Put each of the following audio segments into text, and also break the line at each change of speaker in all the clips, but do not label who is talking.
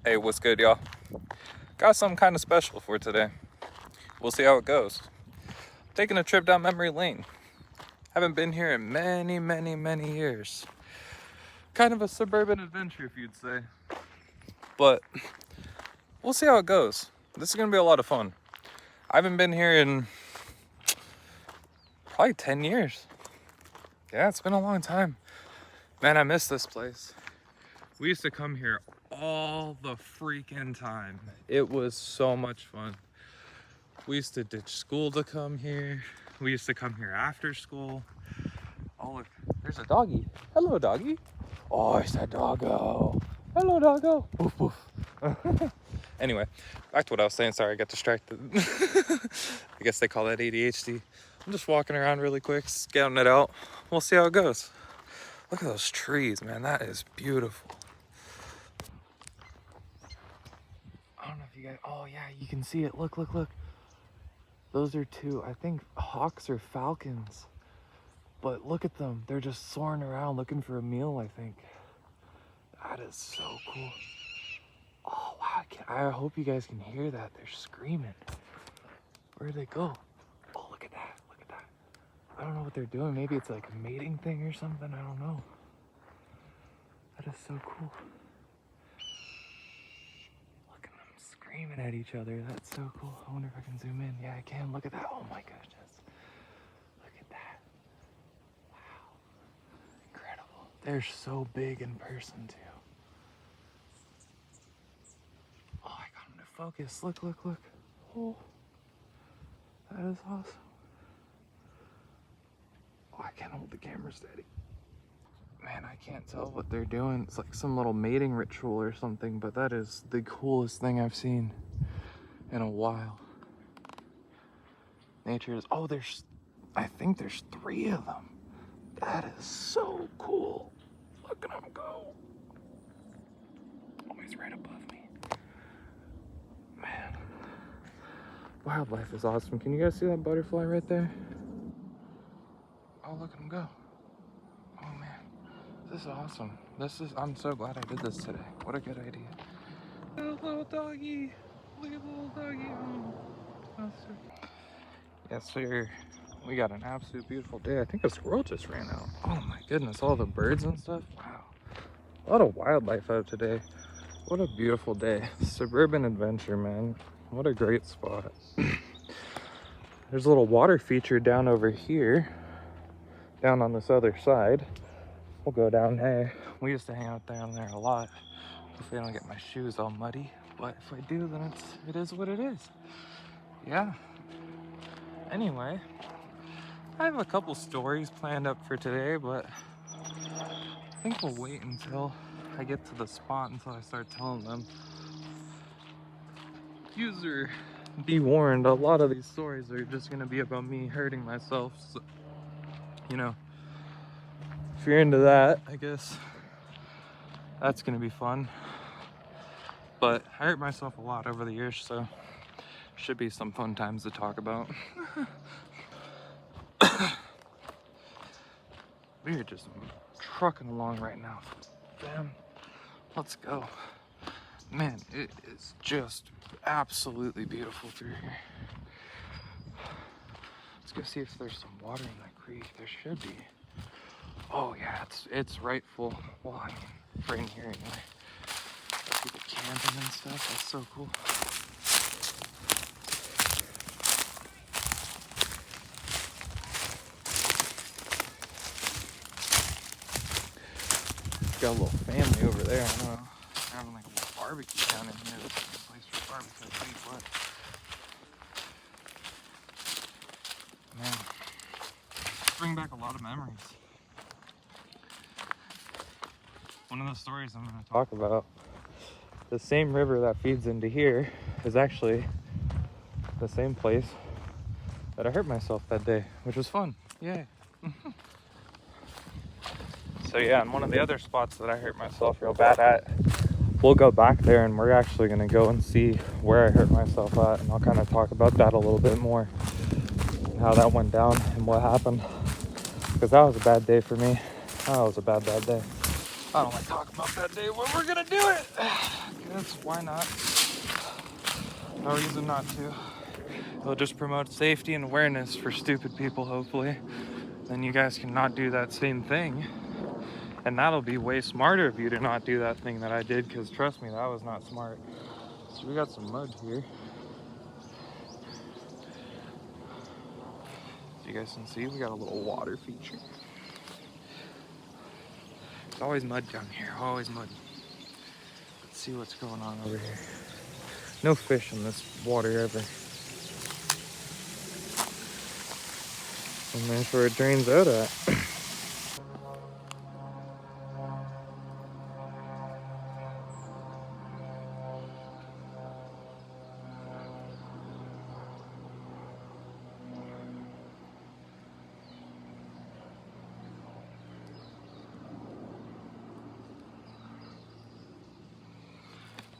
Hey, what's good, y'all? Got something kind of special for today. We'll see how it goes. Taking a trip down memory lane. Haven't been here in many years. Kind of a suburban adventure, if you'd say. But we'll see how it goes. This is gonna be a lot of fun. I haven't been here in probably 10 years. Yeah, it's been a long time. Man, I miss this place. We used to come here all the freaking time. It was so much fun. We used to ditch school to come here. We used to come here after school. Oh, look, there's a doggy. Hello, doggy. Oh, it's a doggo. Hello, doggo. Woof, woof. Anyway, back to what I was saying. Sorry, I got distracted. I guess they call that ADHD. I'm just walking around really quick, scouting it out. We'll see how it goes. Look at those trees, man. That is beautiful. I don't know if you guys... Oh, yeah, you can see it. Look. Those are two, I think, hawks or falcons. But look at them. They're just soaring around looking for a meal, I think. That is so cool. Oh, wow. I hope you guys can hear that. They're screaming. Where'd they go? Oh, look at that. I don't know what they're doing. Maybe it's like a mating thing or something. I don't know. That is so cool. Look at them screaming at each other. That's so cool. I wonder if I can zoom in. Yeah, I can. Look at that. Oh my goodness. Look at that. Wow. Incredible. They're so big in person too. Oh, I got them to focus. Look. Oh, that is awesome. Oh, I can't hold the camera steady. Man, I can't tell what they're doing. It's like some little mating ritual or something, but that is the coolest thing I've seen in a while. Nature is... Oh, I think there's 3 of them. That is so cool. Look at them go. Oh, he's right above me. Man. Wildlife is awesome. Can you guys see that butterfly right there? Oh, look at him go. Oh, man. This is awesome. I'm so glad I did this today. What a good idea. Little doggy. Look at the little doggy. Oh, so... Yes, sir. We got an absolute beautiful day. I think a squirrel just ran out. Oh my goodness, all the birds and stuff. Wow. A lot of wildlife out today. What a beautiful day. Suburban adventure, man. What a great spot. There's a little water feature down over here. Down on this other side. We'll go down there. We used to hang out down there a lot. Hopefully I don't get my shoes all muddy. But if I do, then it is what it is. Yeah. Anyway, I have a couple stories planned up for today, but I think we'll wait until I get to the spot until I start telling them. User, be warned, a lot of these stories are just gonna be about me hurting myself. So, you know, if you're into that, I guess that's gonna be fun. But I hurt myself a lot over the years, so should be some fun times to talk about. We are just trucking along right now. Damn, let's go. Man, it is just absolutely beautiful through here. Let's go see if there's some water in that creek. There should be. Oh yeah, it's right full. Well, I mean, right in here anyway. People camping and stuff. That's so cool. Got a little family over there. I don't know. They're having like a little barbecue down in here. This is a place for barbecue. I'll tell you what. Man, bring back a lot of memories. One of the stories I'm going to talk about, the same river that feeds into here is actually the same place that I hurt myself that day, which was fun. Yay. So yeah, and one of the other spots that I hurt myself real bad at, we'll go back there and we're actually going to go and see where I hurt myself at, and I'll kind of talk about that a little bit more, and how that went down and what happened, because that was a bad day for me. That was a bad day. I don't like talking about that day when we're gonna do it. Because why not? No reason not to. It'll just promote safety and awareness for stupid people, hopefully. Then you guys can not do that same thing. And that'll be way smarter of you to not do that thing that I did, because trust me, that was not smart. So we got some mud here. As you guys can see, we got a little water feature. It's always mud down here, always mud. Let's see what's going on over here. No fish in this water ever. And that's where it drains out at.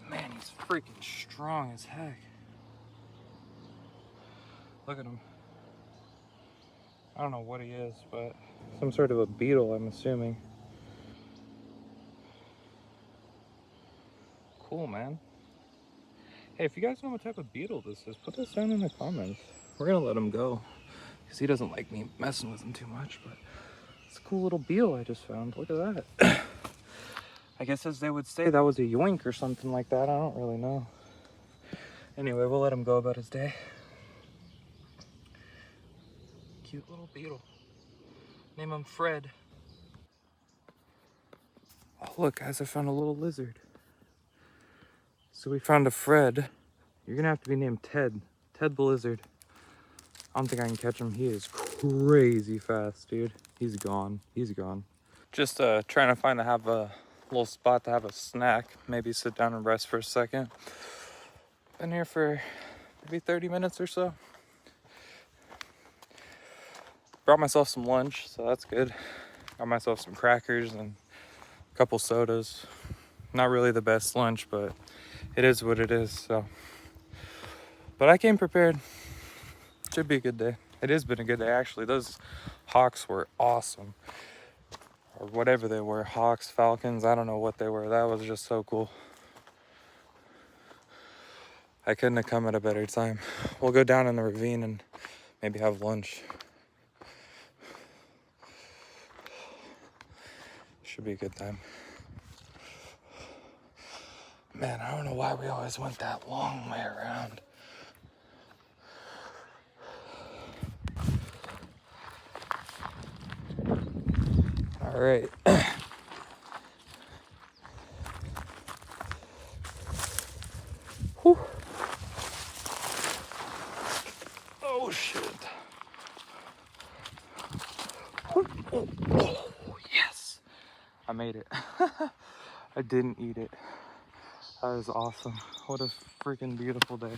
Man, he's freaking strong as heck. Look at him. I don't know what he is, but some sort of a beetle, I'm assuming. Cool, man. Hey, if you guys know what type of beetle this is, put this down in the comments. We're gonna let him go, because he doesn't like me messing with him too much, but it's a cool little beetle I just found. Look at that. I guess as they would say, that was a yoink or something like that. I don't really know. Anyway, we'll let him go about his day. Cute little beetle. Name him Fred. Oh, look, guys, I found a little lizard. So we found a Fred. You're gonna have to be named Ted. Ted the lizard. I don't think I can catch him. He is crazy fast, dude. He's gone. He's gone. Just trying to have a little spot to have a snack. Maybe sit down and rest for a second. Been here for maybe 30 minutes or so. Brought myself some lunch, so that's good. Got myself some crackers and a couple sodas. Not really the best lunch, but it is what it is, so. But I came prepared. Should be a good day. It has been a good day, actually. Those hawks were awesome. Or whatever they were. Hawks, falcons, I don't know what they were. That was just so cool. I couldn't have come at a better time. We'll go down in the ravine and maybe have lunch. Should be a good time. Man, I don't know why we always went that long way around. All right. Whew. Oh, shit. Oh, yes. I made it. I didn't eat it. That was awesome. What a freaking beautiful day.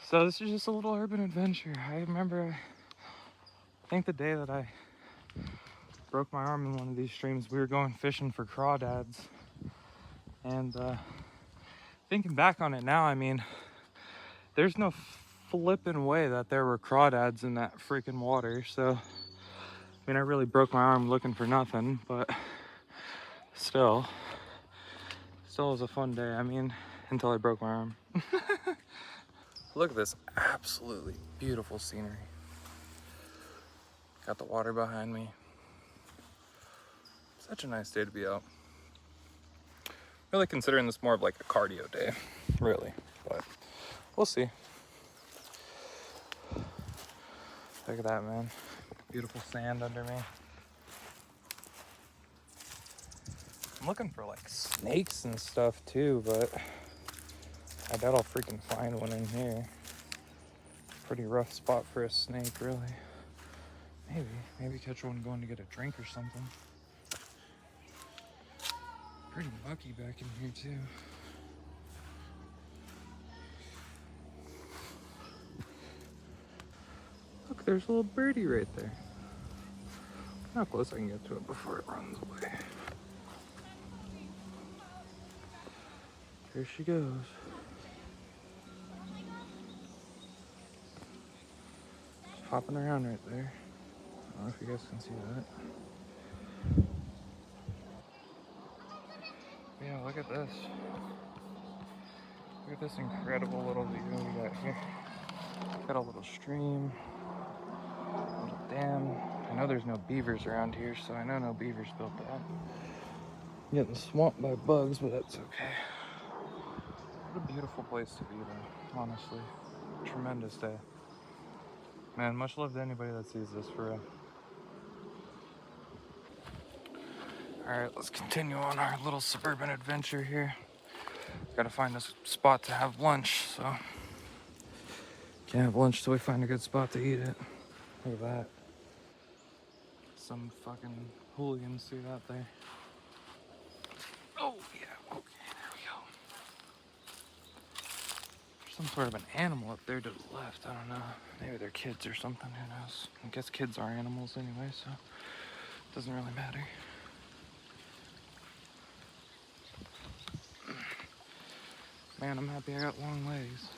So this is just a little urban adventure. I remember, I think the day that I broke my arm in one of these streams, we were going fishing for crawdads. And thinking back on it now, I mean, there's no flipping way that there were crawdads in that freaking water. So, I mean, I really broke my arm looking for nothing, but still was a fun day. I mean, until I broke my arm. Look at this absolutely beautiful scenery. Got the water behind me. Such a nice day to be out. Really considering this more of like a cardio day, really, but we'll see. Look at that, man. Beautiful sand under me. I'm looking for like snakes and stuff too, but I doubt I'll freaking find one in here. Pretty rough spot for a snake, really. Maybe catch one going to get a drink or something. Pretty mucky back in here too. Look, there's a little birdie right there. How close I can get to it before it runs away. There she goes. Just hopping around right there. I don't know if you guys can see that. look at this. Look at this incredible little view we got here. Got a little stream, a little dam. I know there's no beavers around here, so I know no beavers built that. Getting swamped by bugs, but that's okay. What a beautiful place to be, though, honestly. Tremendous day. Man, much love to anybody that sees this, for real. Alright, let's continue on our little suburban adventure here. Gotta find a spot to have lunch, so can't have lunch till we find a good spot to eat it. Look at that. Some fucking hooligans see that there. Oh, yeah, okay, there we go. There's some sort of an animal up there to the left, I don't know. Maybe they're kids or something, who knows. I guess kids are animals anyway, so it doesn't really matter. Man, I'm happy I got long legs.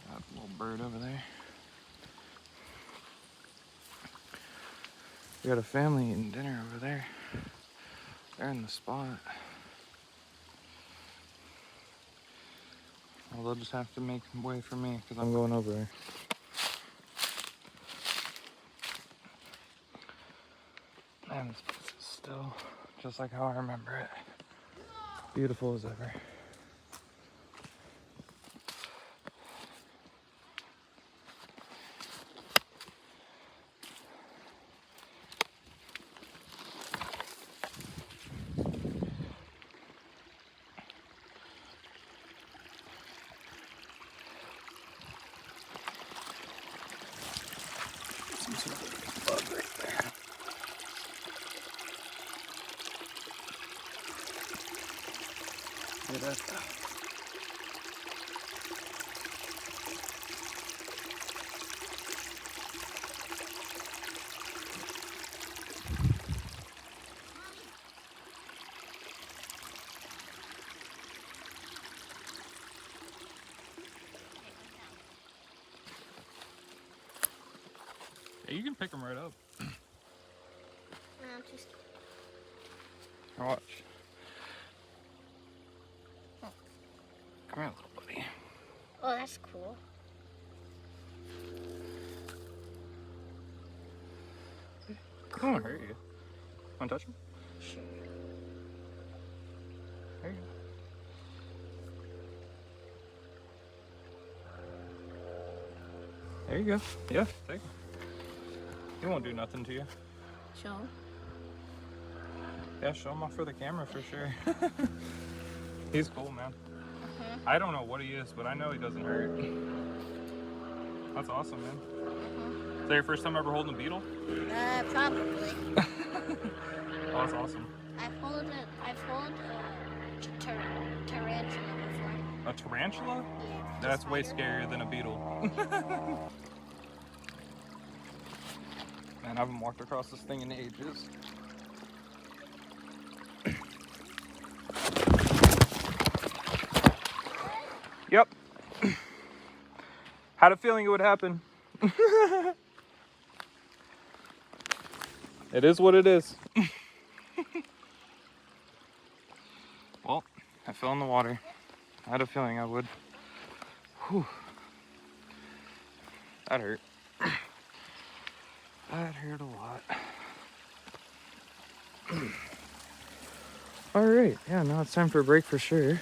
Got a little bird over there. We got a family eating dinner over there. They're in the spot. Well, they'll just have to make way for me because I'm going over there. Man, this place is still just like how I remember it. Beautiful as ever. Some sort of bug right there. Look at that stuff. Yeah, you can pick them right up.
Just...
Watch. Come here, little buddy.
Oh, that's cool.
I don't want to hurt you. Want to touch him?
Sure.
There you go. There you go. Yeah, take him. He won't do nothing to you.
Show him.
Yeah, show him off for the camera for sure. He's cool, man. I don't know what he is, but I know he doesn't hurt. That's awesome, man. Is that your first time ever holding a beetle?
Probably.
Oh, that's awesome.
I've held a tarantula before.
A tarantula?
Yeah.
That's way scarier than a beetle. Man, I haven't walked across this thing in ages. Yep. Had a feeling it would happen. It is what it is. Well, I fell in the water. I had a feeling I would. Whew. That hurt. That hurt a lot. Alright, yeah, now it's time for a break for sure.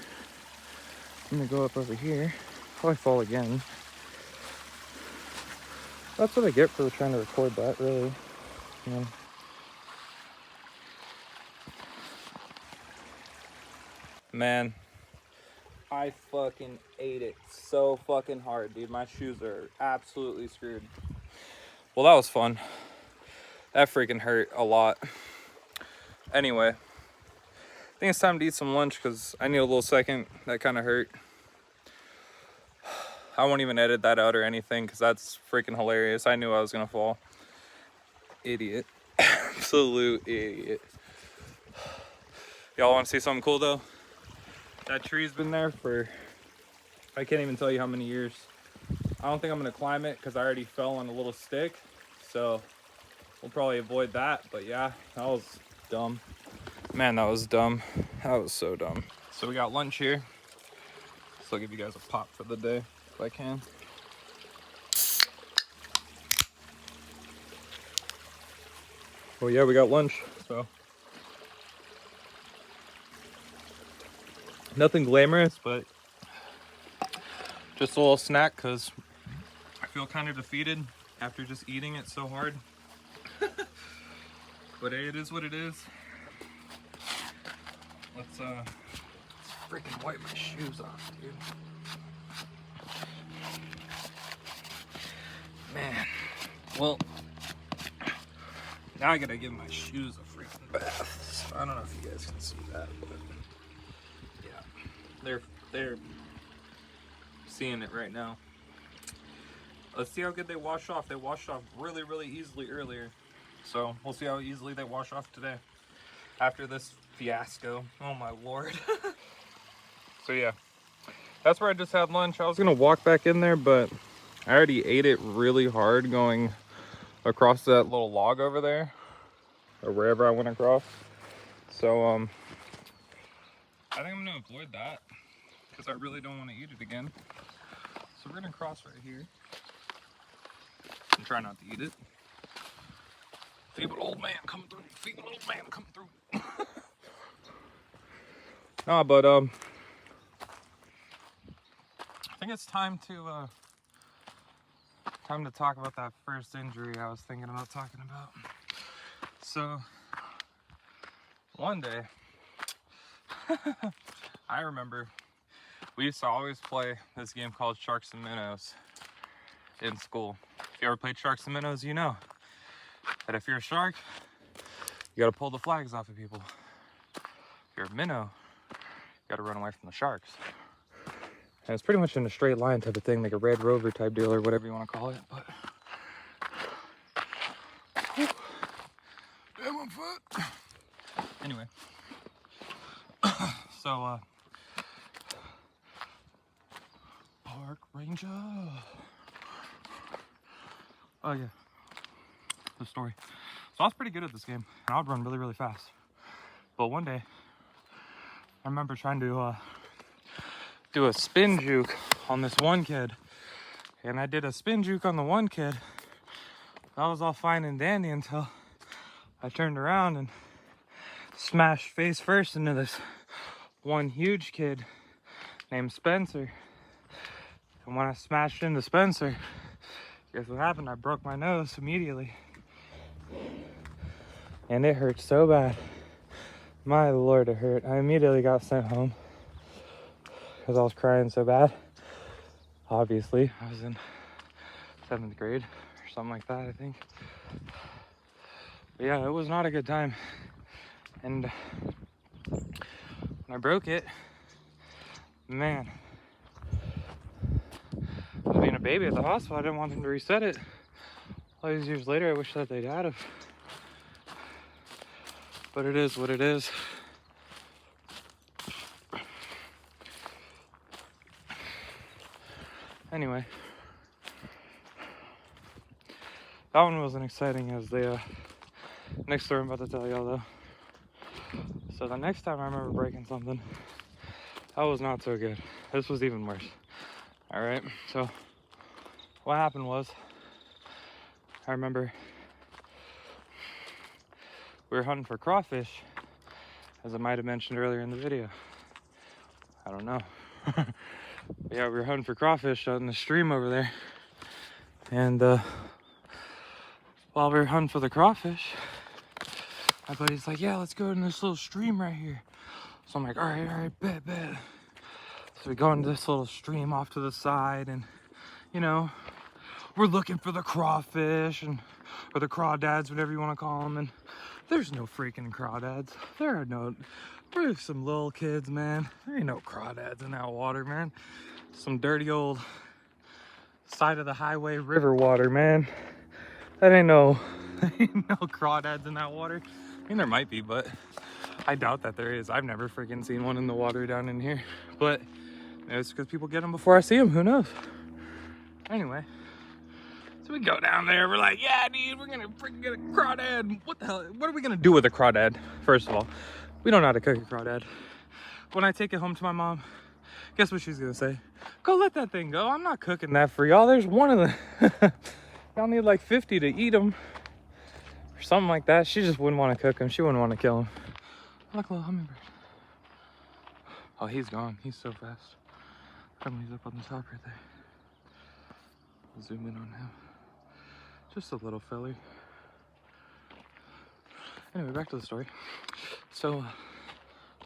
I'm gonna go up over here. Probably fall again. That's what I get for trying to record that, really. Yeah. Man, I fucking ate it so fucking hard, dude. My shoes are absolutely screwed. Well, that was fun. That freaking hurt a lot. Anyway, I think it's time to eat some lunch because I need a little second. That kind of hurt. I won't even edit that out or anything because that's freaking hilarious. I knew I was gonna fall. Idiot. Absolute idiot. Y'all want to see something cool though? That tree's been there for, I can't even tell you how many years. I don't think I'm gonna climb it because I already fell on a little stick. So we'll probably avoid that, but yeah, that was dumb. Man, that was dumb. That was so dumb. So we got lunch here. So I'll give you guys a pop for the day if I can. Well, yeah, we got lunch. So nothing glamorous, but just a little snack because I feel kind of defeated after just eating it so hard. But hey, it is what it is. Let's freaking wipe my shoes off, dude. Man. Well, now I gotta give my shoes a freaking bath. So I don't know if you guys can see that, but yeah, they're seeing it right now. Let's see how good they wash off. They washed off really, really easily earlier. So we'll see how easily they wash off today after this fiasco. Oh my lord. So yeah, that's where I just had lunch. I was gonna walk back in there, but I already ate it really hard going across that little log over there, or wherever I went across. So I think I'm gonna avoid that because I really don't want to eat it again. So we're gonna cross right here and try not to eat it. Feeble old man coming through. Feeble old man coming through. Nah, but I think it's time to talk about that first injury I was thinking about talking about. So one day, I remember we used to always play this game called Sharks and Minnows in school. If you ever played Sharks and Minnows, you know that if you're a shark, you gotta pull the flags off of people. If you're a minnow, you gotta run away from the sharks. And it's pretty much in a straight line type of thing, like a Red Rover type deal or whatever you want to call it. But damn, I'm fat. Anyway, so park ranger. Oh yeah, the story. So I was pretty good at this game, and I would run really, really fast. But one day, I remember trying to do a spin juke on this one kid, and I did a spin juke on the one kid. That was all fine and dandy until I turned around and smashed face first into this one huge kid named Spencer. And when I smashed into Spencer, guess what happened? I broke my nose immediately. And it hurt so bad. My lord, it hurt. I immediately got sent home because I was crying so bad. Obviously, I was in 7th grade or something like that, I think. But yeah, it was not a good time. And when I broke it, man, I was being a baby at the hospital. I didn't want them to reset it. All these years later, I wish that they'd had have. But it is what it is. Anyway, that one wasn't exciting as the next story I'm about to tell y'all though. So the next time I remember breaking something, that was not so good. This was even worse. All right, so what happened was, I remember we were hunting for crawfish, as I might have mentioned earlier in the video. I don't know. Yeah, we were hunting for crawfish out in the stream over there. And while we were hunting for the crawfish, my buddy's like, yeah, let's go in this little stream right here. So I'm like, all right, bet. So we go into this little stream off to the side, and you know, we're looking for the crawfish, and or the crawdads, whatever you want to call them. And there's no freaking crawdads. There's some little kids, man. There ain't no crawdads in that water, man. Some dirty old side of the highway river water, man. That ain't no crawdads in that water. I mean, there might be, but I doubt that there is. I've never freaking seen one in the water down in here. But it's because people get them before I see them. Who knows? Anyway, so we go down there. We're like, yeah, dude, we're gonna freaking get a crawdad. What the hell? What are we gonna do with a crawdad? First of all, We don't know how to cook a crawdad. When I take it home to my mom, guess what she's gonna say? Go let that thing go. I'm not cooking that for y'all. There's one of them. Y'all need like 50 to eat them. Or something like that. She just wouldn't want to cook them. She wouldn't want to kill them. Look, little hummingbird. Oh, he's gone. He's so fast. Come, he's up on the top right there. I'll zoom in on him. Just a little filly. Anyway, back to the story. So,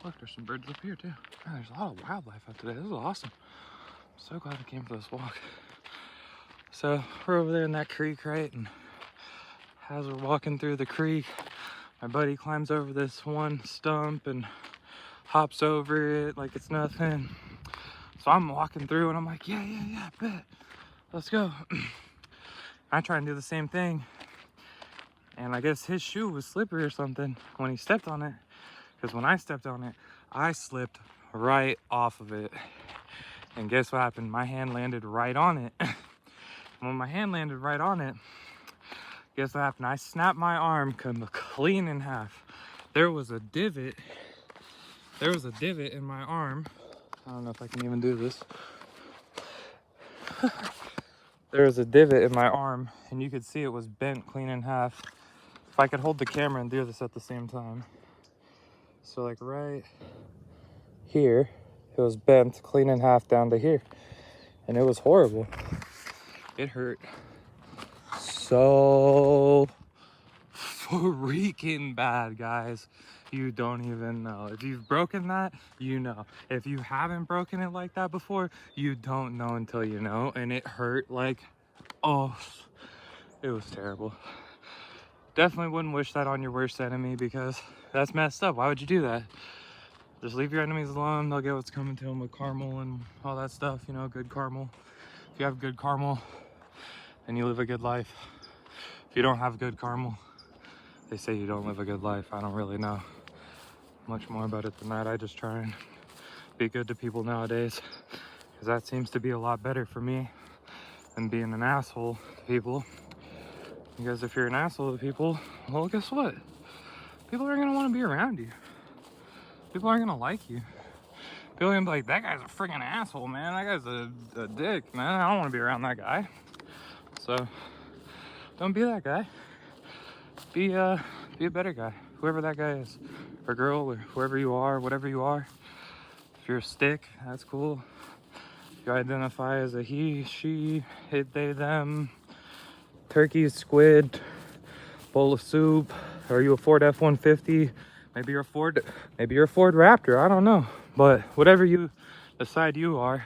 look, there's some birds up here too. Man, there's a lot of wildlife out today. This is awesome. I'm so glad I came for this walk. So, we're over there in that creek, right? And as we're walking through the creek, my buddy climbs over this one stump and hops over it like it's nothing. So I'm walking through and I'm like, yeah, bet. Let's go. I try and do the same thing. And I guess his shoe was slippery or something when he stepped on it. Because when I stepped on it, I slipped right off of it. And guess what happened? My hand landed right on it. When my hand landed right on it, guess what happened? I snapped my arm clean in half. There was a divot. There was a divot in my arm. I don't know if I can even do this. There was a divot in my arm, and you could see it was bent clean in half. If I could hold the camera and do this at the same time. So like right here, it was bent clean in half down to here. And it was horrible. It hurt so freaking bad, guys. You don't even know. If you've broken that, you know. If you haven't broken it like that before, you don't know until you know. And it hurt like, oh, it was terrible. Definitely wouldn't wish that on your worst enemy because that's messed up. Why would you do that? Just leave your enemies alone. They'll get what's coming to them with caramel and all that stuff, you know, good caramel. If you have good caramel, then you live a good life. If you don't have good caramel, they say you don't live a good life. I don't really know much more about it than that. I just try and be good to people nowadays because that seems to be a lot better for me than being an asshole to people. Because if you're an asshole to people, well, guess what? People aren't gonna want to be around you. People aren't gonna like you. People are gonna be like, that guy's a freaking asshole, man. That guy's a dick, man. I don't want to be around that guy. So don't be that guy. Be a better guy, whoever that guy is, or girl, or whoever you are, whatever you are. If you're a stick, that's cool. If you identify as a he, she, it, they, them, turkey, squid, bowl of soup. Are you a Ford F-150? Maybe you're a Ford Raptor. I don't know. But whatever you decide you are,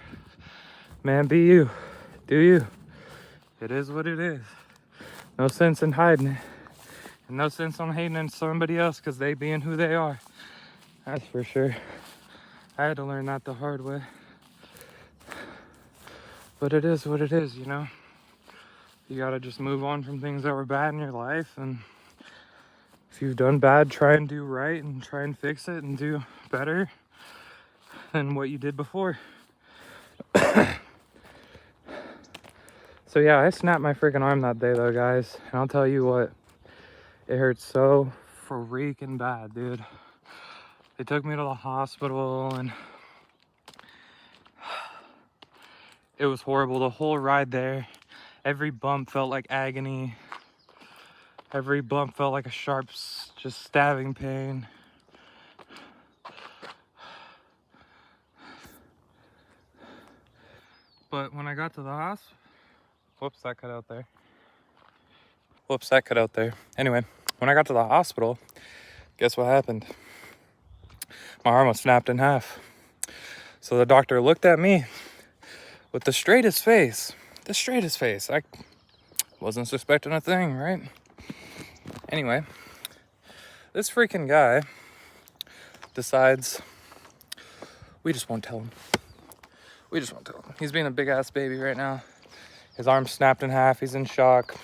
man, be you. Do you. It is what it is. No sense in hiding it. And no sense on hating on somebody else because they being who they are. That's for sure. I had to learn that the hard way. But it is what it is, you know? You gotta just move on from things that were bad in your life. And if you've done bad, try and do right and try and fix it and do better than what you did before. So yeah, I snapped my freaking arm that day though, guys. And I'll tell you what, it hurt so freaking bad, dude. They took me to the hospital and it was horrible. The whole ride there, every bump felt like agony. Every bump felt like a sharp, just stabbing pain. But when I got to the hospital, whoops, that cut out there. Anyway, when I got to the hospital, guess what happened? My arm was snapped in half. So the doctor looked at me with the straightest face. I wasn't suspecting a thing, right? Anyway, this freaking guy decides we just won't tell him. He's being a big ass baby right now. His arm's snapped in half. He's in shock.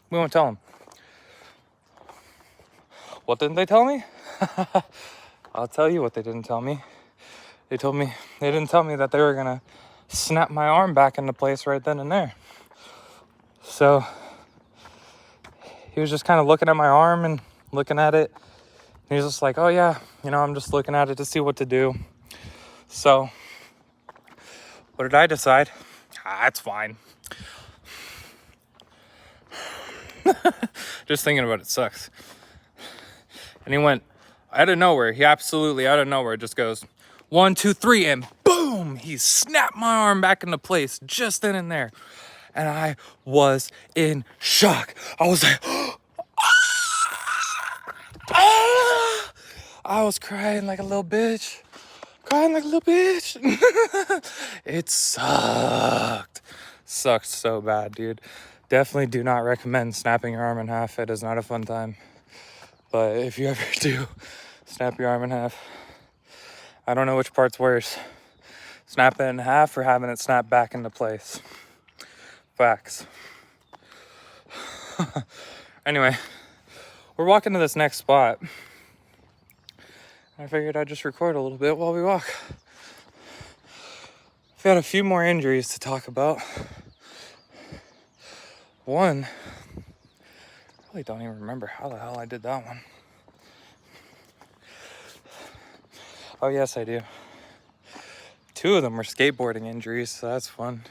We won't tell him. What didn't they tell me? I'll tell you what they didn't tell me. They didn't tell me that they were gonna snap my arm back into place right then and there. So he was just kind of looking at my arm and looking at it, He's just like, oh yeah, you know, I'm just looking at it to see what to do. So, what did I decide? That's fine. Just thinking about it sucks. And he went out of nowhere. He absolutely out of nowhere just goes, 1, 2, 3, and boom! He snapped my arm back into place just then and there. And I was in shock. I was like, ah! I was crying like a little bitch. Crying like a little bitch. It sucked. Sucked so bad, dude. Definitely do not recommend snapping your arm in half. It is not a fun time. But if you ever do snap your arm in half, I don't know which part's worse. Snap it in half or having it snap back into place. Facts. Anyway, we're walking to this next spot. I figured I'd just record a little bit while we walk. I've got a few more injuries to talk about. One, I really don't even remember how the hell I did that one. Oh yes, I do. 2 of them were skateboarding injuries, so that's fun.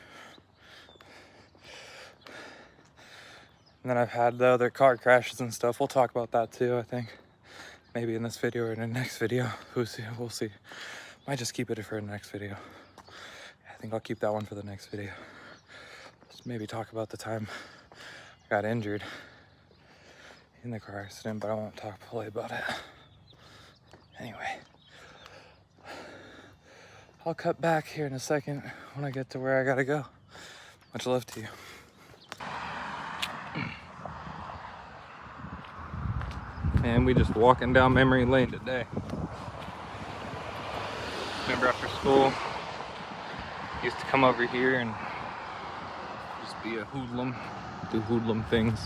And then I've had the other car crashes and stuff. We'll talk about that too, I think. Maybe in this video or in the next video. We'll see. Might just keep it for the next video. I think I'll keep that one for the next video. Let's maybe talk about the time I got injured in the car accident, but I won't talk fully about it. Anyway, I'll cut back here in a second when I get to where I gotta go. Much love to you. And we just walking down memory lane today. Remember after school, used to come over here and just be a hoodlum, do hoodlum things.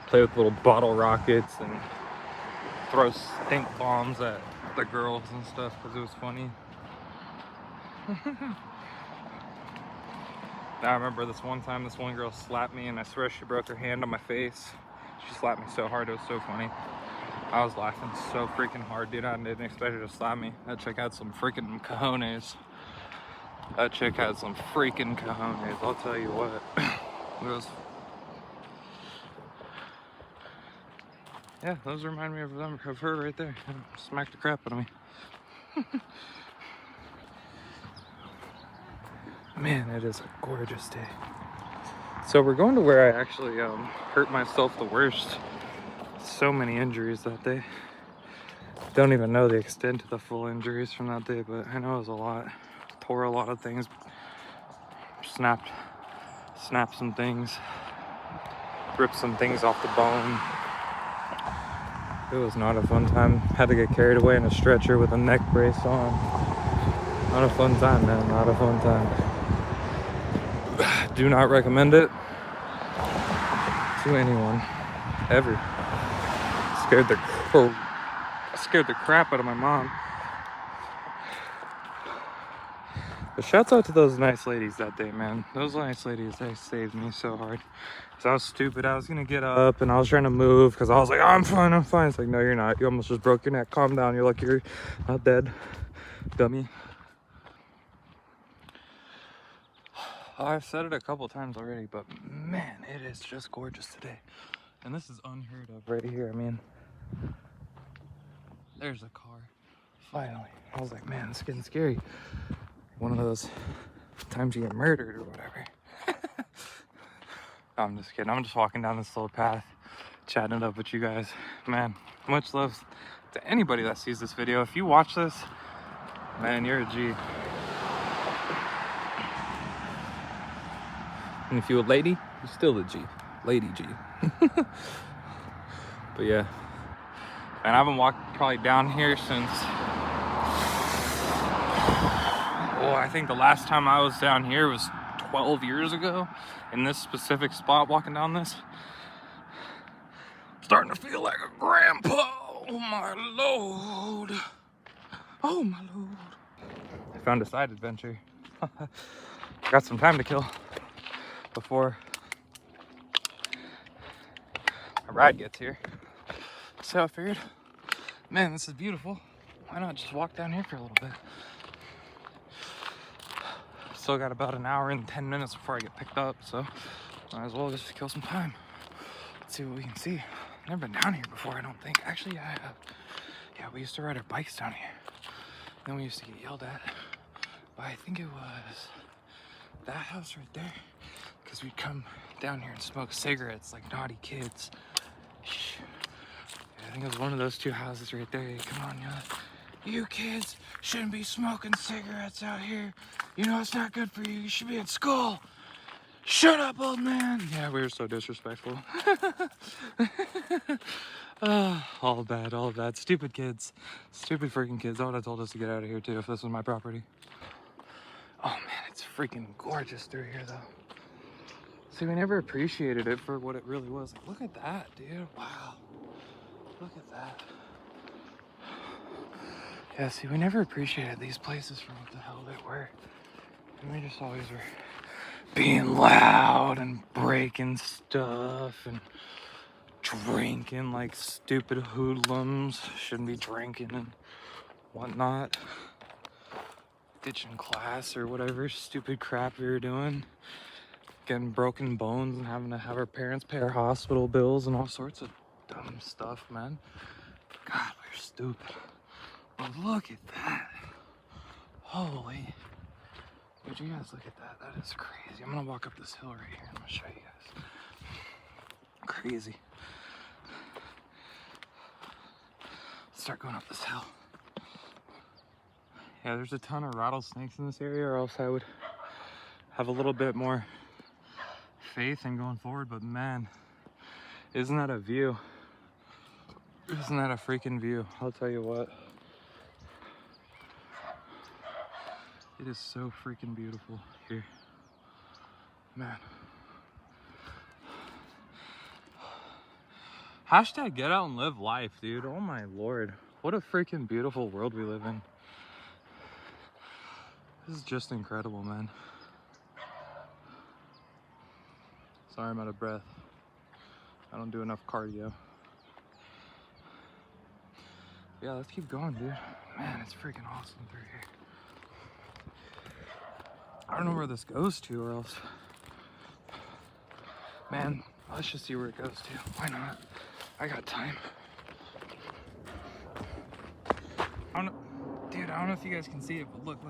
Play with little bottle rockets and throw stink bombs at the girls and stuff because it was funny. I remember this one time this one girl slapped me and I swear she broke her hand on my face. She slapped me so hard, it was so funny. I was laughing so freaking hard, dude. I didn't expect her to slap me. That chick had some freaking cojones. That chick had some freaking cojones, I'll tell you what. It was... Yeah, those remind me of her right there. Smacked the crap out of me. Man, it is a gorgeous day. So we're going to where I actually hurt myself the worst. So many injuries that day. Don't even know the extent of the full injuries from that day, but I know it was a lot. Tore a lot of things. Snapped some things. Ripped some things off the bone. It was not a fun time. Had to get carried away in a stretcher with a neck brace on. Not a fun time, man. Not a fun time. Do not recommend it to anyone, ever. Scared the crap out of my mom. But shouts out to those nice ladies that day, man. Those nice ladies, they saved me so hard. Cause I was stupid. I was gonna get up and I was trying to move because I was like, oh, I'm fine. It's like, no, you're not. You almost just broke your neck. Calm down. You're lucky you're not dead, dummy. I've said it a couple times already, but man, it is just gorgeous today. And this is unheard of right here. I mean, there's a car. Finally. I was like, man, it's getting scary. One of those times you get murdered or whatever. No, I'm just kidding. I'm just walking down this little path, chatting it up with you guys. Man, much love to anybody that sees this video. If you watch this, man, you're a G. And if you're a lady, you're still a G. Lady G. But yeah. And I haven't walked probably down here since... Oh, I think the last time I was down here was 12 years ago. In this specific spot, walking down this. I'm starting to feel like a grandpa. Oh my lord. Oh my lord. I found a side adventure. Got some time to kill before my ride gets here. So I figured Man, this is beautiful. Why not just walk down here for a little bit? Still got about an hour and 10 minutes before I get picked up, so might as well just kill some time. Let's see what we can see. Never been down here before, I don't think. Actually, I have. Yeah, we used to ride our bikes down here. Then we used to get yelled at. But I think it was that house right there. Because we'd come down here and smoke cigarettes like naughty kids. Yeah, I think it was one of those two houses right there. Come on, you kids shouldn't be smoking cigarettes out here. You know it's not good for you. You should be in school. Shut up, old man. Yeah, we were so disrespectful. All bad, all bad. Stupid kids. Stupid freaking kids. I would have told us to get out of here too if this was my property. Oh man, it's freaking gorgeous through here though. See, we never appreciated it for what it really was. Like, look at that, dude. Wow. Look at that. Yeah, see, we never appreciated these places for what the hell they were. And we just always were being loud and breaking stuff and drinking like stupid hoodlums. Shouldn't be drinking and whatnot. Ditching class or whatever stupid crap we were doing. Getting broken bones and having to have our parents pay our hospital bills and all sorts of dumb stuff, man. God, we're stupid. But look at that. Holy. Would you guys look at that? That is crazy. I'm gonna walk up this hill right here and I'm gonna show you guys. Crazy. Let's start going up this hill. Yeah, there's a ton of rattlesnakes in this area, or else I would have a little bit more faith in going forward. But man, isn't that a view? Isn't that a freaking view? I'll tell you what. It is so freaking beautiful here. Man. Hashtag get out and live life, dude. Oh my lord. What a freaking beautiful world we live in. This is just incredible, man. Sorry I'm out of breath. I don't do enough cardio. Yeah, let's keep going, dude. Man, it's freaking awesome through here. I don't know where this goes to, or else. Man, let's just see where it goes to. Why not? I got time. I don't know, dude, I don't know if you guys can see it, but look.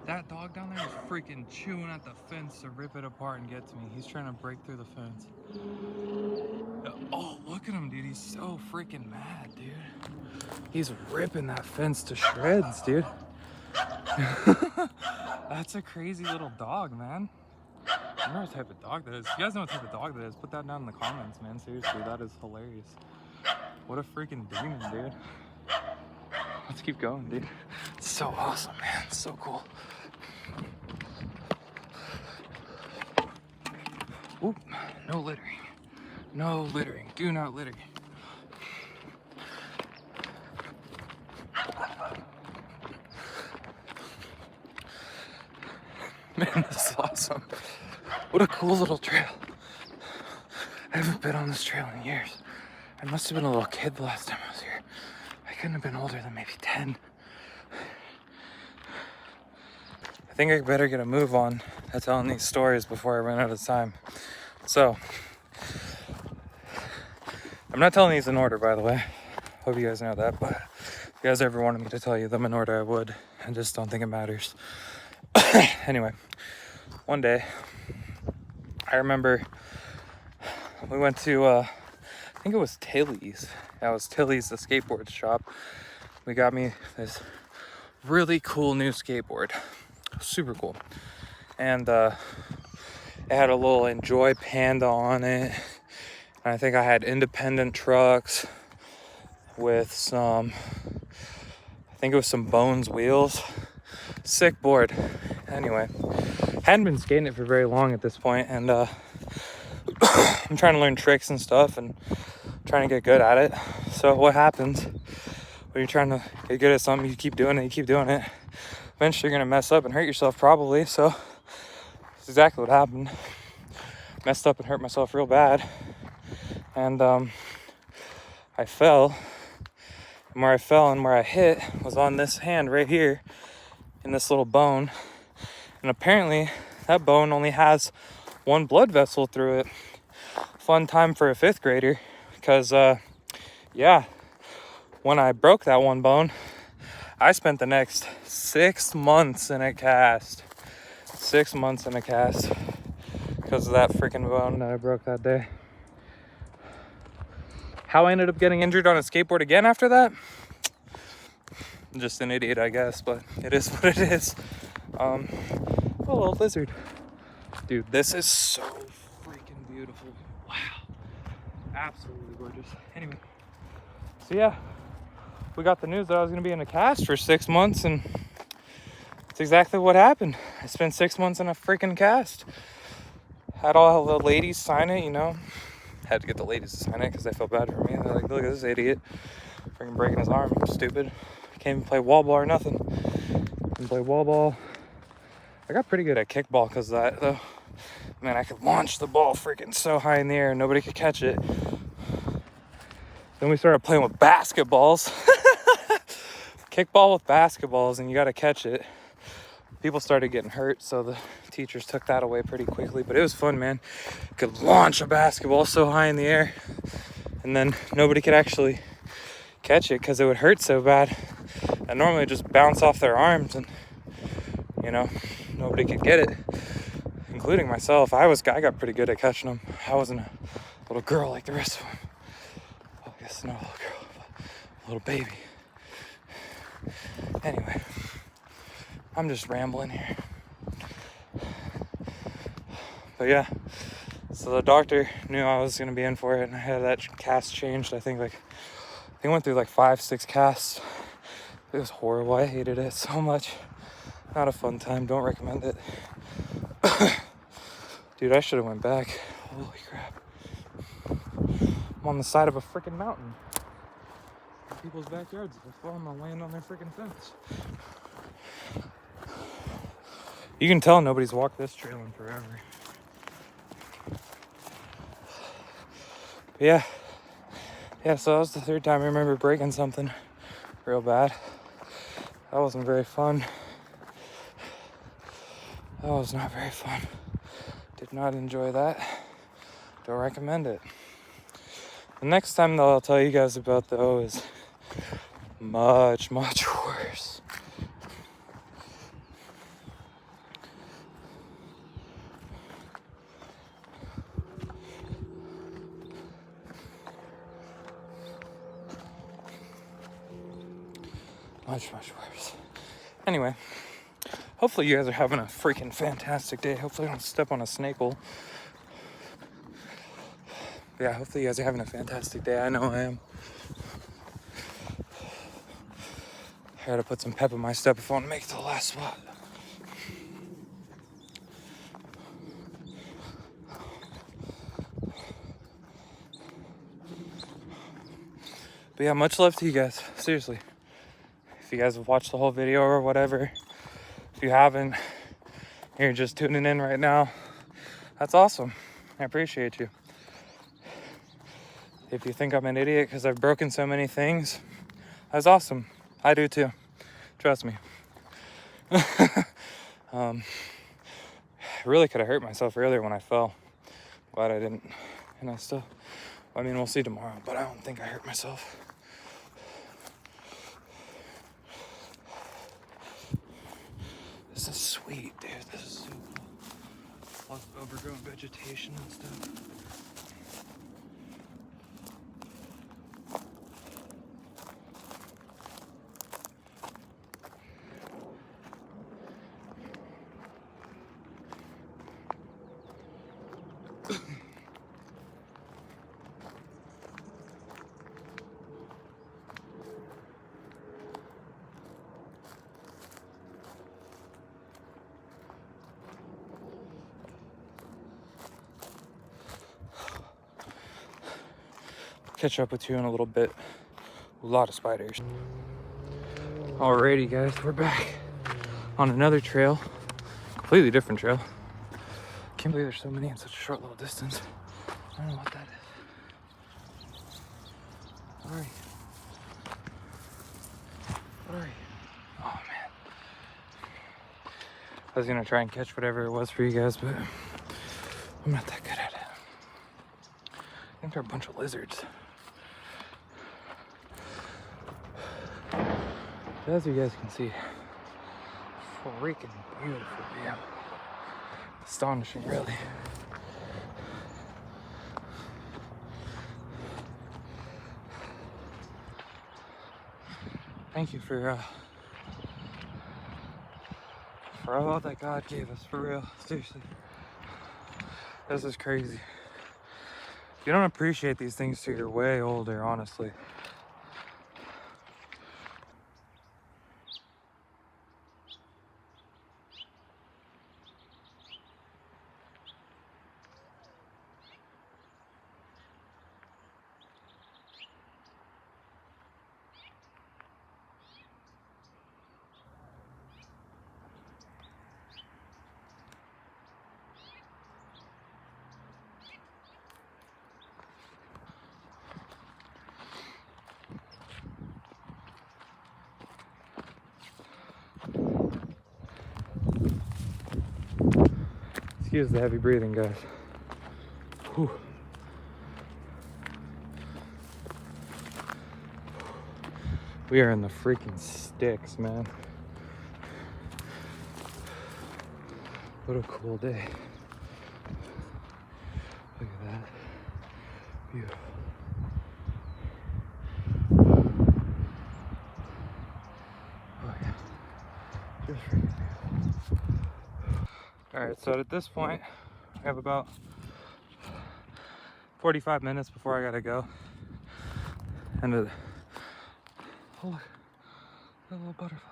That dog down there is freaking chewing at the fence to rip it apart and get to me. He's trying to break through the fence. Oh, look at him, dude. He's so freaking mad, dude. He's ripping that fence to shreds, dude. That's a crazy little dog, man. I don't know what type of dog that is. If you guys know what type of dog that is, put that down in the comments, man. Seriously, that is hilarious. What a freaking demon, dude. Let's keep going, dude. It's so awesome, man. It's so cool. Oop, no littering. No littering. Do not litter. Man, this is awesome. What a cool little trail. I haven't been on this trail in years. I must have been a little kid the last time I was here. I couldn't have been older than maybe 10. I think I better get a move on at telling these stories before I run out of time. So, I'm not telling these in order, by the way. Hope you guys know that, but if you guys ever wanted me to tell you them in order, I would. I just don't think it matters. Anyway, one day, I remember we went to, I think it was Tilly's. Yeah, it was Tilly's, the skateboard shop. We got me this really cool new skateboard. Super cool. And it had a little Enjoy Panda on it. And I think I had independent trucks with some, I think it was some Bones wheels. Sick board. Anyway, hadn't been skating it for very long at this point, and I'm trying to learn tricks and stuff and trying to get good at it. So what happens when you're trying to get good at something? You keep doing it, eventually you're gonna mess up and hurt yourself, probably. So that's exactly what happened. Messed up and hurt myself real bad, and I fell And where I fell and where I hit was on this hand right here in this little bone. And apparently that bone only has one blood vessel through it. Fun time for a 5th grader, because yeah, when I broke that one bone, I spent the next 6 months in a cast. 6 months in a cast because of that freaking bone that I broke that day. How I ended up getting injured on a skateboard again after that? I'm just an idiot, I guess, but it is what it is. Oh, little lizard. Dude, this is so freaking beautiful. Wow. Absolutely gorgeous. Anyway, so yeah, we got the news that I was going to be in a cast for 6 months, and it's exactly what happened. I spent 6 months in a freaking cast. Had all the ladies sign it, you know. Had to get the ladies to sign it because they felt bad for me. They're like, look at this idiot. Freaking breaking his arm. Stupid. Can't even play wall ball or nothing. Didn't play wall ball. I got pretty good at kickball because of that, though. Man, I could launch the ball freaking so high in the air and nobody could catch it. Then we started playing with basketballs. Kickball with basketballs, and you got to catch it. People started getting hurt, so the teachers took that away pretty quickly. But it was fun, man. Could launch a basketball so high in the air, and then nobody could actually catch it because it would hurt so bad. And normally it just bounce off their arms, and you know, nobody could get it, including myself. I got pretty good at catching them. I wasn't a little girl like the rest of them. Well, I guess not a little girl, but a little baby. Anyway, I'm just rambling here. But yeah, so the doctor knew I was going to be in for it, and I had that cast changed. I think went through like 5-6 casts. It was horrible. I hated it so much. Not a fun time. Don't recommend it. Dude, I should have went back. Holy crap. I'm on the side of a freaking mountain. In people's backyards. If I fall, I'm gonna land on their freaking fence. You can tell nobody's walked this trail in forever. But yeah, so that was the 3rd time I remember breaking something real bad. That wasn't very fun. That was not very fun. Did not enjoy that. Don't recommend it. The next time that I'll tell you guys about, though, is much, much worse. Much, much worse. Anyway, hopefully you guys are having a freaking fantastic day. Hopefully I don't step on a snake hole. Yeah, hopefully you guys are having a fantastic day. I know I am. I gotta put some pep in my step if I want to make it to the last spot. But yeah, much love to you guys. Seriously. If you guys have watched the whole video or whatever, if you haven't, you're just tuning in right now, that's awesome. I appreciate you. If you think I'm an idiot because I've broken so many things, that's awesome. I do too. Trust me. I really could have hurt myself earlier when I fell. Glad I didn't. And I mean, we'll see tomorrow, but I don't think I hurt myself. This is sweet, dude. This is so cool. Lots of overgrown vegetation and stuff. Catch up with you in a little bit. A lot of spiders. Alrighty guys, we're back on another trail. Completely different trail. Can't believe there's so many in such a short little distance. I don't know what that is. Alright. Where are you? Oh man. I was gonna try and catch whatever it was for you guys, but I'm not that good at it. I think they're a bunch of lizards. As you guys can see, freaking beautiful view. Astonishing, really. Thank you for all that God gave us, for real. Seriously. This is crazy. You don't appreciate these things till you're way older, honestly. Excuse the heavy breathing, guys. Whew. We are in the freaking sticks, man. What a cool day. Look at that. Beautiful. Oh yeah. Just freaking beautiful. Alright, so at this point, I have about 45 minutes before I gotta go. And oh look, a little butterfly.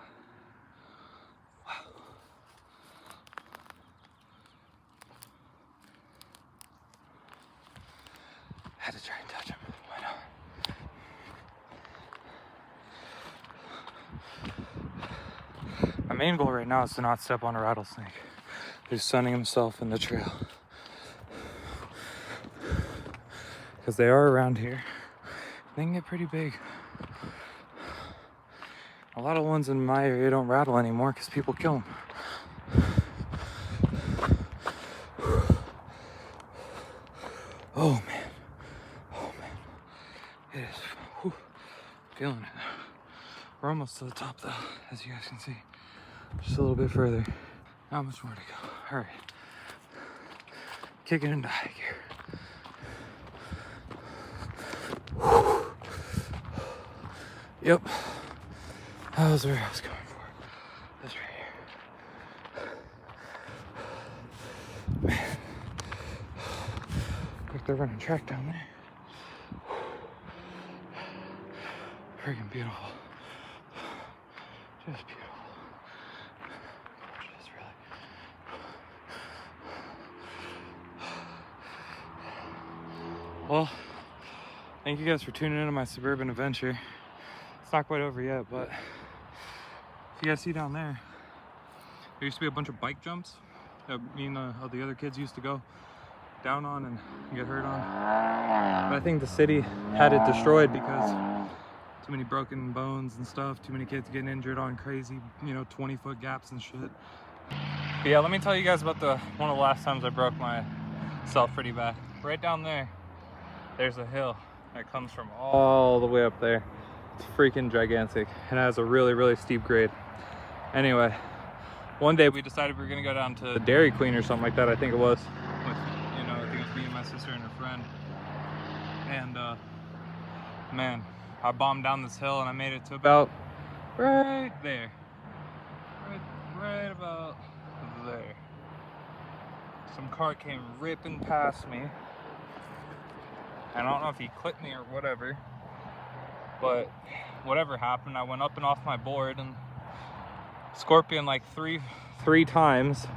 Wow. Had to try and touch him. Why not? My main goal right now is to not step on a rattlesnake who's sunning himself in the trail. Because they are around here. They can get pretty big. A lot of ones in my area don't rattle anymore because people kill them. Oh man. Oh man. It is. Whew, feeling it. We're almost to the top though, as you guys can see. Just a little bit further. Not much more to go. Alright. Kicking into high gear. Yep. That was where I was going for. This right here. Man. Like they're running track down there. Freaking beautiful. Just beautiful. Gorgeous, really. Well, thank you guys for tuning in to my suburban adventure. It's not quite over yet, but if you guys see down there, there used to be a bunch of bike jumps that me and the other kids used to go down on and get hurt on. But I think the city had it destroyed because too many broken bones and stuff, too many kids getting injured on crazy, 20-foot gaps and shit. But yeah, let me tell you guys about one of the last times I broke myself pretty bad. Right down there, there's a hill that comes from all the way up there. It's freaking gigantic and it has a really, really steep grade. Anyway, one day we decided we were gonna go down to Dairy Queen or something like that, I think it was. With, I think it was me and my sister and her friend. And man, I bombed down this hill and I made it to about right there. Right about there. Some car came ripping past me. And I don't know if he clipped me or whatever. But whatever happened, I went up and off my board and scorpion like three times,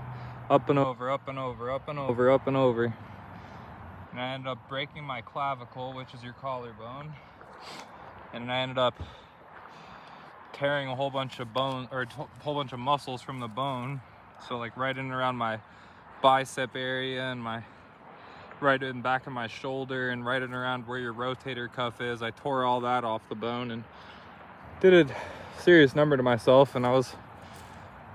up and over, up and over, up and over, up and over. And I ended up breaking my clavicle, which is your collarbone. And I ended up tearing a whole bunch of bone, or a whole bunch of muscles from the bone. So like right in and around my bicep area and right in the back of my shoulder and right in around where your rotator cuff is. I tore all that off the bone and did a serious number to myself, and I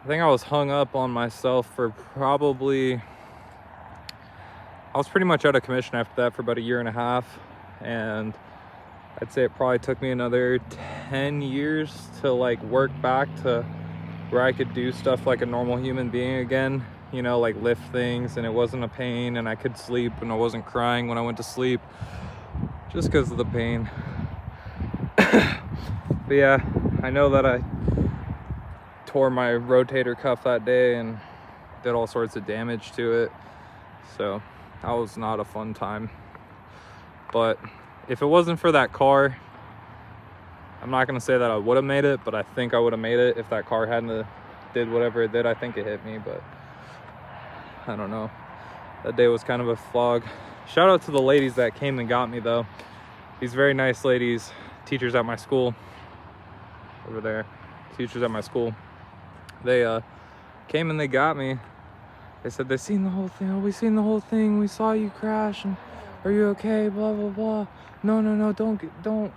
think I was hung up on myself for probably, I was pretty much out of commission after that for about a year and a half, and I'd say it probably took me another 10 years to like work back to where I could do stuff like a normal human being again, you know, like lift things, and it wasn't a pain, and I could sleep, and I wasn't crying when I went to sleep just because of the pain. But yeah, I know that I tore my rotator cuff that day and did all sorts of damage to it, so that was not a fun time. But if it wasn't for that car, I'm not gonna say that I would have made it, but I think I would have made it if that car hadn't did whatever it did. I think it hit me, but I don't know. That day was kind of a flog. Shout out to the ladies that came and got me though. These very nice ladies, teachers at my school over there, teachers at my school. They came and they got me. They said they seen the whole thing. Oh, we seen the whole thing. We saw you crash, and are you okay? Blah blah blah. No, don't.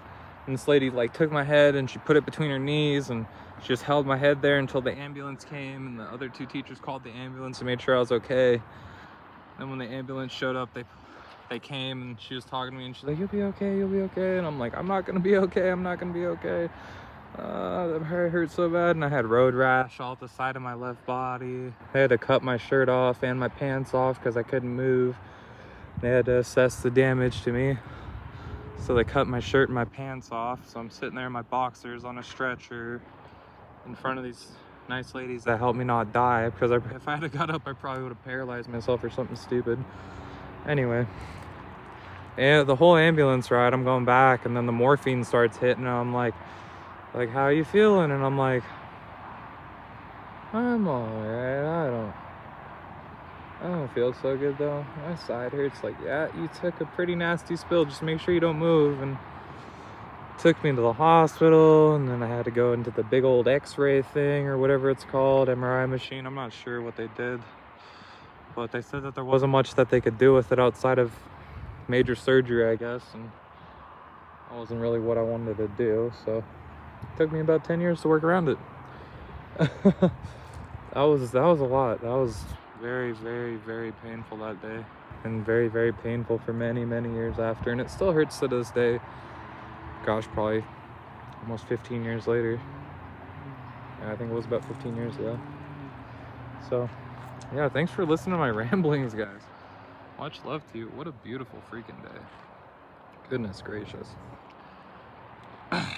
And this lady like took my head and she put it between her knees, and she just held my head there until the ambulance came, and the other two teachers called the ambulance and made sure I was okay. And when the ambulance showed up, they came, and she was talking to me, and she's like, you'll be okay. And I'm like, I'm not gonna be okay. That hurt so bad. And I had road rash all at the side of my left body. They had to cut my shirt off and my pants off because I couldn't move. They had to assess the damage to me, so they cut my shirt and my pants off. So I'm sitting there in my boxers on a stretcher in front of these nice ladies that helped me not die, because if I had got up, I probably would have paralyzed myself or something stupid. Anyway, and the whole ambulance ride, I'm going back, and then the morphine starts hitting, and I'm like, how you feeling? And I'm like, I'm alright. I don't feel so good though. My side hurts. Like, yeah, you took a pretty nasty spill. Just make sure you don't move. And took me to the hospital, and then I had to go into the big old x-ray thing or whatever it's called, MRI machine. I'm not sure what they did, but they said that there wasn't much that they could do with it outside of major surgery, I guess, and that wasn't really what I wanted to do, so it took me about 10 years to work around it. that was a lot. That was very, very, very painful that day, and very, very painful for many, many years after, and it still hurts to this day. Gosh, probably almost 15 years later. Yeah, I think it was about 15 years ago. So yeah, thanks for listening to my ramblings, guys. Much love to you. What a beautiful freaking day. Goodness gracious. I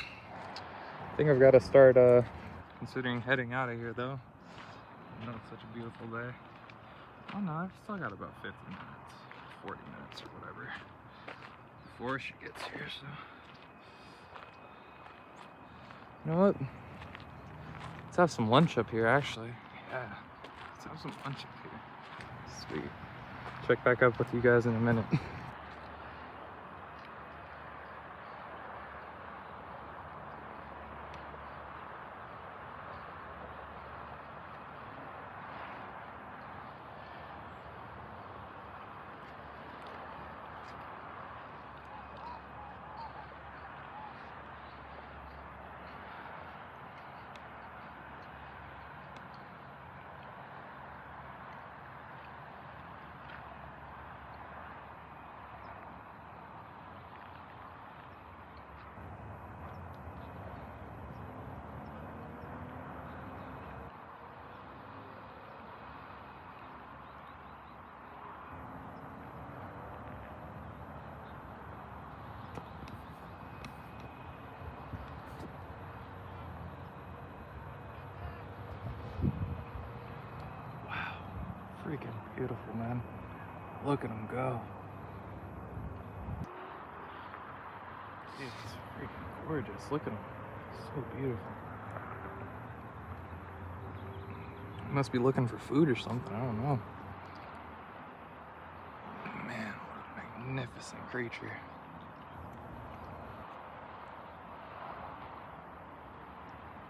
think I've got to start considering heading out of here though. I know it's such a beautiful day. Oh no, I've still got about 50 minutes, 40 minutes or whatever before she gets here, so. You know what? Let's have some lunch up here, actually. Yeah, let's have some lunch up here. Sweet. Check back up with you guys in a minute. Freaking beautiful, man. Look at them go. It's freaking gorgeous. Look at them. So beautiful. Must be looking for food or something. I don't know. Man, what a magnificent creature.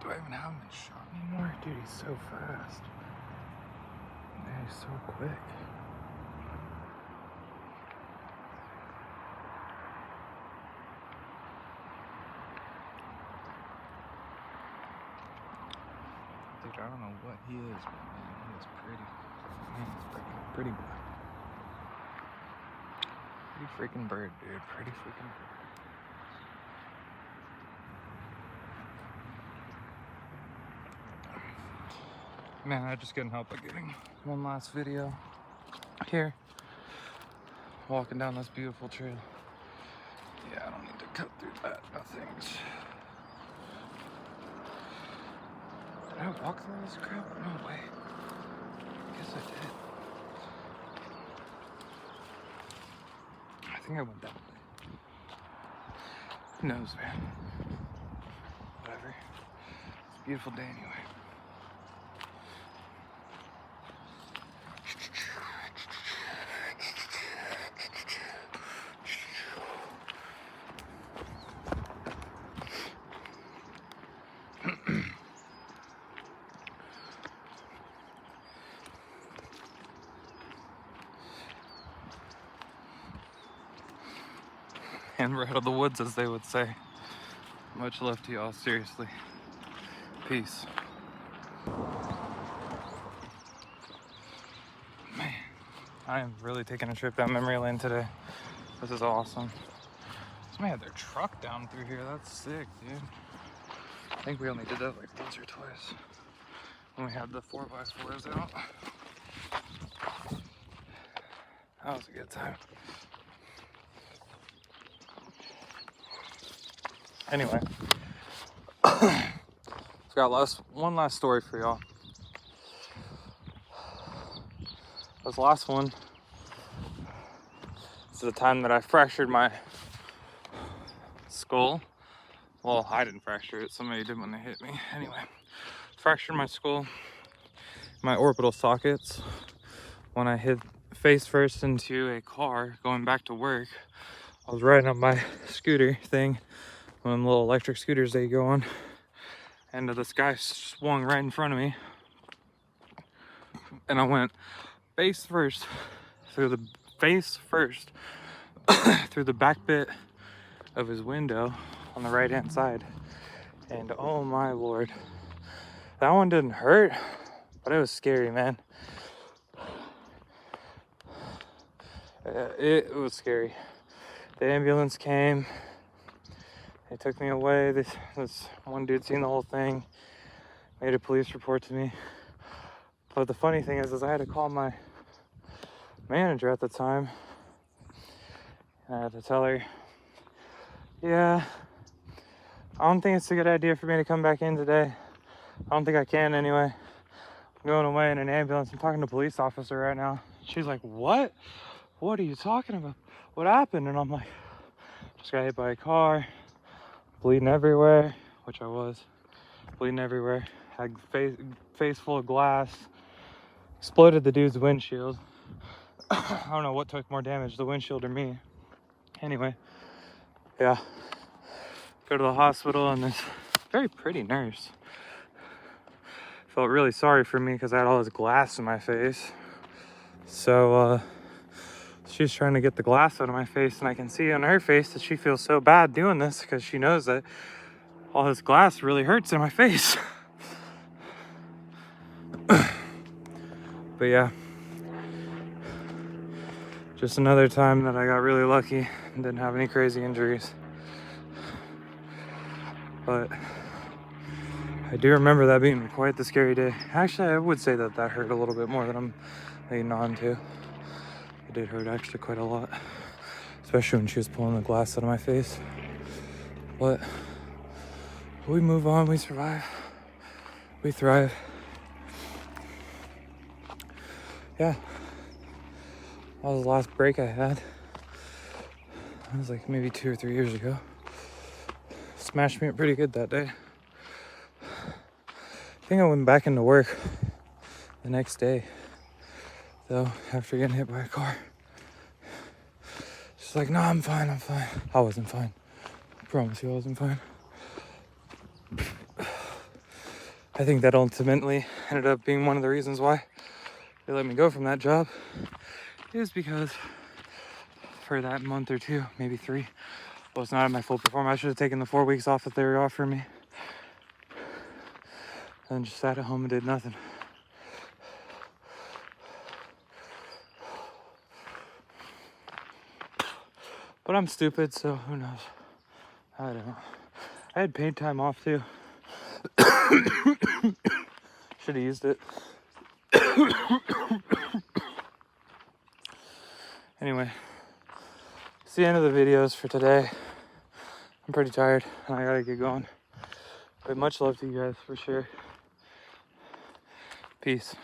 Do I even have him in shot anymore? Dude, he's so fast. Man, he's so quick. don't know what he is, but man, he is pretty. Man, he's pretty boy. Pretty freaking bird, dude. Pretty freaking bird. Man, I just couldn't help but getting one last video here. Walking down this beautiful trail. Yeah, I don't need to cut through that. No thanks. Did I walk through this crap? No way. Guess I did. I think I went that way. Who knows, man? Whatever. It's a beautiful day anyway. And we're out of the woods, as they would say. Much love to y'all, seriously. Peace. Man, I am really taking a trip down memory lane today. This is awesome. Somebody had their truck down through here. That's sick, dude. I think we only did that like once or twice when we had the 4x4s out. That was a good time. Anyway, I've got one last story for y'all. This last one is the time that I fractured my skull. Well, I didn't fracture it, somebody did when they hit me. Anyway, fractured my skull, my orbital sockets, when I hit face first into a car going back to work. I was riding on my scooter thing, one of them little electric scooters that you go on, and this guy swung right in front of me, and I went face first through the through the back bit of his window on the right hand side. And oh my lord, that one didn't hurt, but it was scary, man. It was scary. The ambulance came. They took me away. This one dude seen the whole thing, made a police report to me. But the funny thing is I had to call my manager at the time. And I had to tell her, yeah, I don't think it's a good idea for me to come back in today. I don't think I can anyway. I'm going away in an ambulance. I'm talking to a police officer right now. She's like, what? What are you talking about? What happened? And I'm like, just got hit by a car. Bleeding everywhere, which I was. Bleeding everywhere. Had face full of glass. Exploded the dude's windshield. I don't know what took more damage, the windshield or me. Anyway, yeah. Go to the hospital, and this very pretty nurse felt really sorry for me because I had all this glass in my face. So she's trying to get the glass out of my face, and I can see on her face that she feels so bad doing this because she knows that all this glass really hurts in my face. But yeah, just another time that I got really lucky and didn't have any crazy injuries. But I do remember that being quite the scary day. Actually, I would say that hurt a little bit more than I'm leaning on to. It did hurt actually quite a lot, especially when she was pulling the glass out of my face. But we move on, we survive, we thrive. Yeah, that was the last break I had. That was like maybe 2 or 3 years ago. Smashed me up pretty good that day. I think I went back into work the next day, though, after getting hit by a car. She's like, no, I'm fine. I wasn't fine. I promise you I wasn't fine. I think that ultimately ended up being one of the reasons why they let me go from that job, is because for that month or 2, maybe 3, I was not at my full performance. I should have taken the 4 weeks off that they were offering me. and just sat at home and did nothing. But I'm stupid, so who knows? I don't know. I had paid time off too. Should have used it. Anyway, it's the end of the videos for today. I'm pretty tired and I gotta get going. But much love to you guys for sure. Peace.